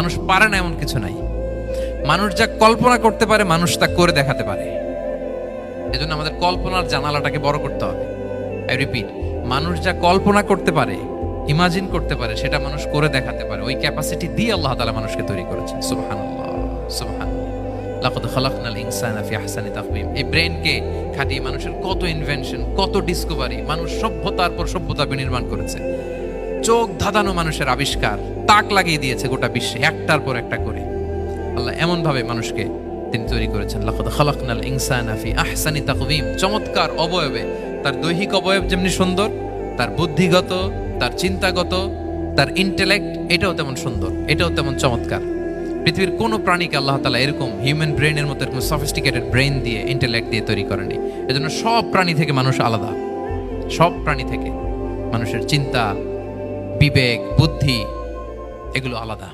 মানুষ পারে না এমন কিছু নাই। মানুষ যা কল্পনা করতে পারে মানুষ তা করে দেখাতে পারে। এজন্য আমাদের কল্পনার জানালাটাকে বড় করতে হবে। আই রিপিট, মানুষ যা কল্পনা করতে পারে, ইমাজিন করতে পারে, সেটা মানুষ করে দেখাতে পারে। ওই ক্যাপাসিটি দিয়ে আল্লাহ তাআলা মানুষকে তৈরি করেছেন। সুবহানাল্লাহ, সুবহানাল্লাহ। লাকাদ খালাকনাল ইনসানা ফি আহসানি তাকওয়িম। এই ব্রেনকে খাটিয়ে মানুষের কত ইনভেনশন, কত ডিসকভারি, মানুষ সভ্যতার পর সভ্যতা বিনির্মাণ করেছে। চোখ ধাঁধানো মানুষের আবিষ্কার, তাক লাগিয়ে দিয়েছে গোটা বিশ্বে একটার পর একটা করে। আল্লাহ এমন ভাবে মানুষকে তিনি তৈরি করেছেন। লাকাদ খালাকনাল ইনসানা ফি আহসানি তাকওয়িম। চমৎকার অবয়বে, তার দৈহিক অবয়ব যেমনি সুন্দর, তার বুদ্ধিগত, তার চিন্তাগত, তার ইন্টেলেক্ট, এটাও তেমন সুন্দর, এটাও তেমন চমৎকার। পৃথিবীর কোনো প্রাণীকে আল্লাহ তাআলা এরকম হিউম্যান ব্রেনের মতো এরকম সফিস্টিকেটেড ব্রেন দিয়ে, ইন্টেলেক্ট দিয়ে তৈরি করেনি। এজন্য সব প্রাণী থেকে মানুষ আলাদা। সব প্রাণী থেকে মানুষের চিন্তা, বিবেক, বুদ্ধি এগুলো আলাদা।